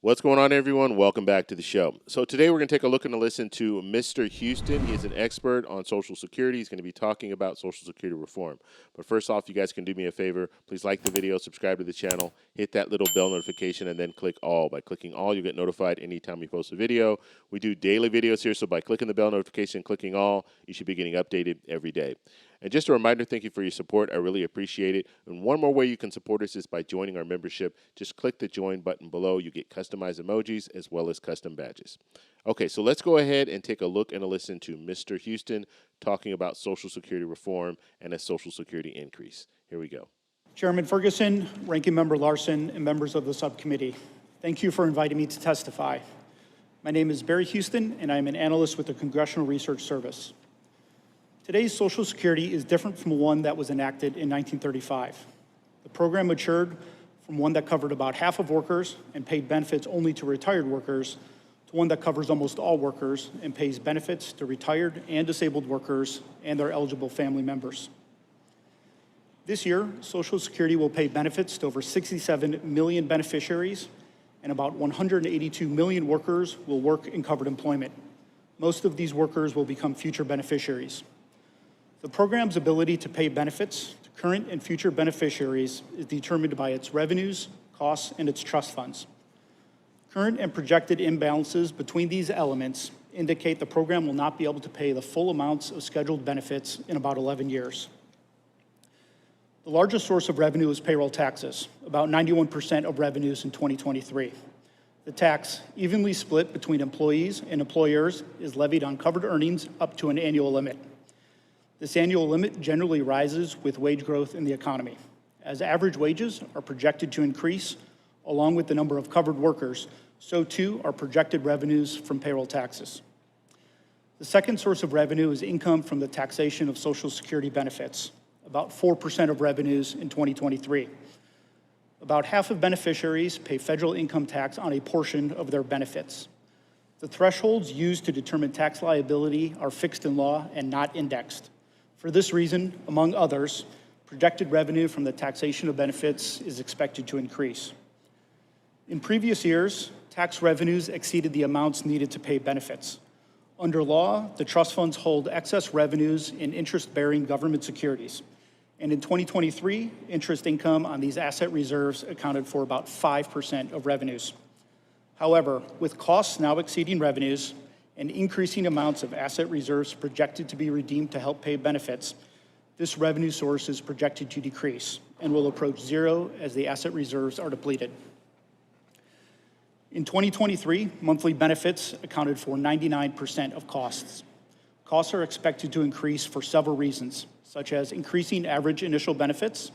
What's going on, everyone? Welcome back to the show. So today we're going to take a look and a listen to Mr. Houston. He is an expert on Social Security. He's going to be talking about Social Security reform. But first off, you guys can do me a favor. Please like the video, subscribe to the channel, hit that little bell notification, and then click all. By clicking all, you'll get notified anytime we post a video. We do daily videos here, so by clicking the bell notification, clicking all, you should be getting updated every day. And just a reminder, thank you for your support. I really appreciate it. And one more way you can support us is by joining our membership. Just click the join button below. You get customized emojis as well as custom badges. Okay, so let's go ahead and take a look and a listen to Mr. Houston talking about Social Security reform and a Social Security increase. Here we go. Chairman Ferguson, Ranking Member Larson, and members of the subcommittee, thank you for inviting me to testify. My name is Barry Houston, and I am an analyst with the Congressional Research Service. Today's Social Security is different from one that was enacted in 1935. The program matured from one that covered about half of workers and paid benefits only to retired workers to one that covers almost all workers and pays benefits to retired and disabled workers and their eligible family members. This year, Social Security will pay benefits to over 67 million beneficiaries, and about 182 million workers will work in covered employment. Most of these workers will become future beneficiaries. The program's ability to pay benefits to current and future beneficiaries is determined by its revenues, costs, and its trust funds. Current and projected imbalances between these elements indicate the program will not be able to pay the full amounts of scheduled benefits in about 11 years. The largest source of revenue is payroll taxes, about 91% of revenues in 2023. The tax, evenly split between employees and employers, is levied on covered earnings up to an annual limit. This annual limit generally rises with wage growth in the economy. As average wages are projected to increase, along with the number of covered workers, so too are projected revenues from payroll taxes. The second source of revenue is income from the taxation of Social Security benefits, about 4% of revenues in 2023. About half of beneficiaries pay federal income tax on a portion of their benefits. The thresholds used to determine tax liability are fixed in law and not indexed. For this reason, among others, projected revenue from the taxation of benefits is expected to increase. In previous years, tax revenues exceeded the amounts needed to pay benefits. Under law, the trust funds hold excess revenues in interest-bearing government securities. And in 2023, interest income on these asset reserves accounted for about 5% of revenues. However, with costs now exceeding revenues and increasing amounts of asset reserves projected to be redeemed to help pay benefits, this revenue source is projected to decrease and will approach zero as the asset reserves are depleted. In 2023, monthly benefits accounted for 99% of costs. Costs are expected to increase for several reasons, such as increasing average initial benefits,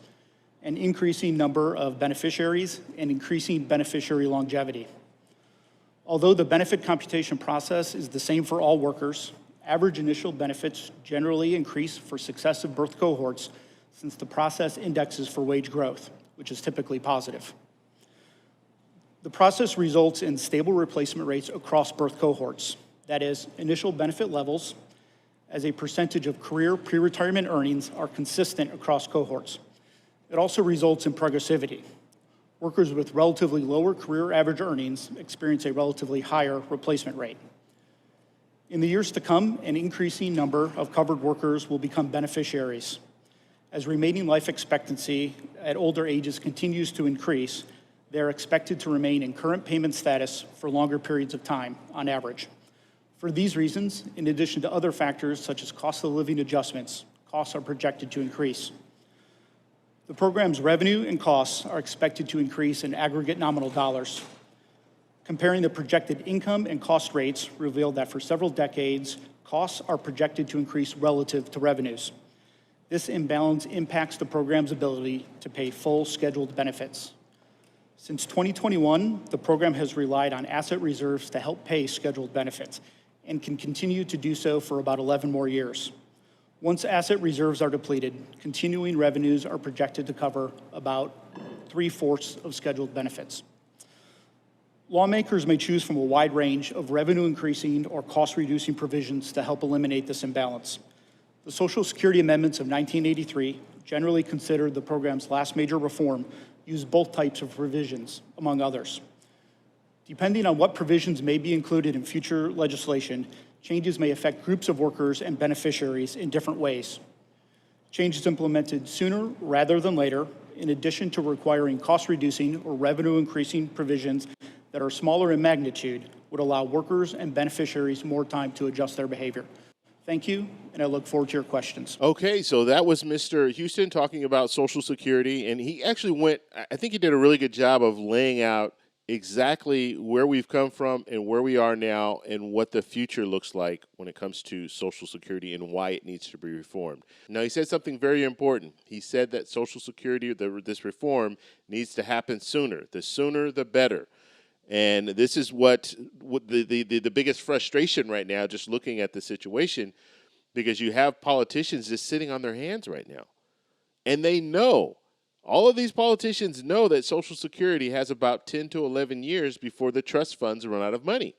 an increasing number of beneficiaries, and increasing beneficiary longevity. Although the benefit computation process is the same for all workers, average initial benefits generally increase for successive birth cohorts since the process indexes for wage growth, which is typically positive. The process results in stable replacement rates across birth cohorts, that is, initial benefit levels as a percentage of career pre-retirement earnings are consistent across cohorts. It also results in progressivity. Workers with relatively lower career average earnings experience a relatively higher replacement rate. In the years to come, an increasing number of covered workers will become beneficiaries. As remaining life expectancy at older ages continues to increase, they are expected to remain in current payment status for longer periods of time, on average. For these reasons, in addition to other factors such as cost of living adjustments, costs are projected to increase. The program's revenue and costs are expected to increase in aggregate nominal dollars. Comparing the projected income and cost rates revealed that for several decades, costs are projected to increase relative to revenues. This imbalance impacts the program's ability to pay full scheduled benefits. Since 2021, the program has relied on asset reserves to help pay scheduled benefits and can continue to do so for about 11 more years. Once asset reserves are depleted, continuing revenues are projected to cover about 3/4 of scheduled benefits. Lawmakers may choose from a wide range of revenue increasing or cost reducing provisions to help eliminate this imbalance. The Social Security amendments of 1983, generally considered the program's last major reform, use both types of provisions, among others. Depending on what provisions may be included in future legislation, changes may affect groups of workers and beneficiaries in different ways. Changes implemented sooner rather than later, in addition to requiring cost-reducing or revenue-increasing provisions that are smaller in magnitude, would allow workers and beneficiaries more time to adjust their behavior. Thank you, and I look forward to your questions. Okay, so that was Mr. Houston talking about Social Security, and he actually I think he did a really good job of laying out exactly where we've come from and where we are now and what the future looks like when it comes to Social Security and why it needs to be reformed. Now, he said something very important. He said that Social Security, this reform, needs to happen sooner. The sooner, the better. And this is what the biggest frustration right now, just looking at the situation, because you have politicians just sitting on their hands right now. And they know, all of these politicians know that Social Security has about 10 to 11 years before the trust funds run out of money.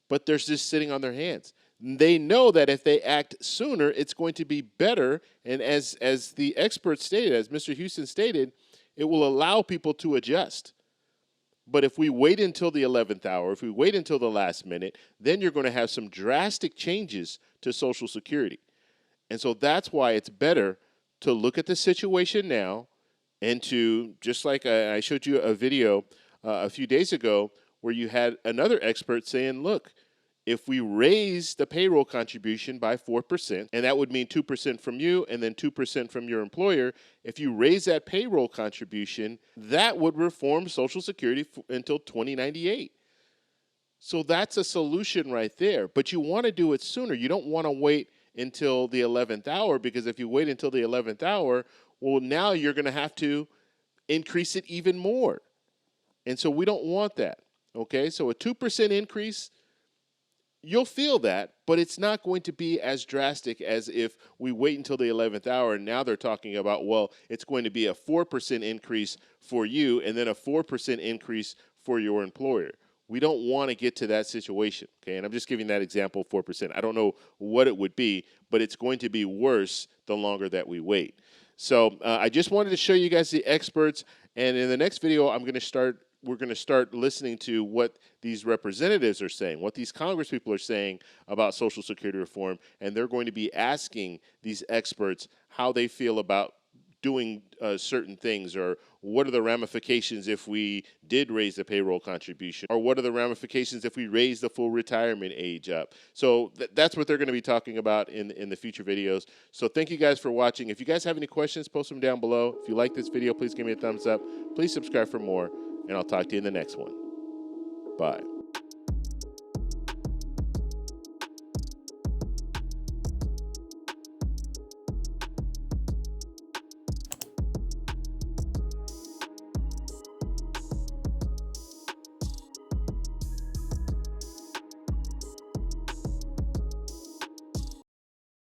But they're just sitting on their hands. They know that if they act sooner, it's going to be better. And as the experts stated, as Mr. Houston stated, it will allow people to adjust. But if we wait until the 11th hour, if we wait until the last minute, then you're going to have some drastic changes to Social Security. And so that's why it's better to look at the situation now and to, just like I showed you a video a few days ago where you had another expert saying, look, if we raise the payroll contribution by 4%, and that would mean 2% from you and then 2% from your employer, if you raise that payroll contribution, that would reform Social Security until 2098. So that's a solution right there. But you want to do it sooner. You don't want to wait until the 11th hour, because if you wait until the 11th hour, well, now you're going to have to increase it even more. And so we don't want that. Okay, so a 2% increase, you'll feel that, but it's not going to be as drastic as if we wait until the 11th hour, and now they're talking about, well, it's going to be a 4% increase for you and then a 4% increase for your employer. We don't want to get to that situation, okay? And I'm just giving that example, 4%. I don't know what it would be, but it's going to be worse the longer that we wait. So I just wanted to show you guys the experts, and in the next video, we're going to start listening to what these representatives are saying, what these congresspeople are saying about Social Security reform, and they're going to be asking these experts how they feel about doing certain things, or what are the ramifications if we did raise the payroll contribution, or what are the ramifications if we raise the full retirement age up. So that's what they're going to be talking about in the future videos. So thank you guys for watching. If you guys have any questions, post them down below. If you like this video, please give me a thumbs up. Please subscribe for more, and I'll talk to you in the next one. Bye.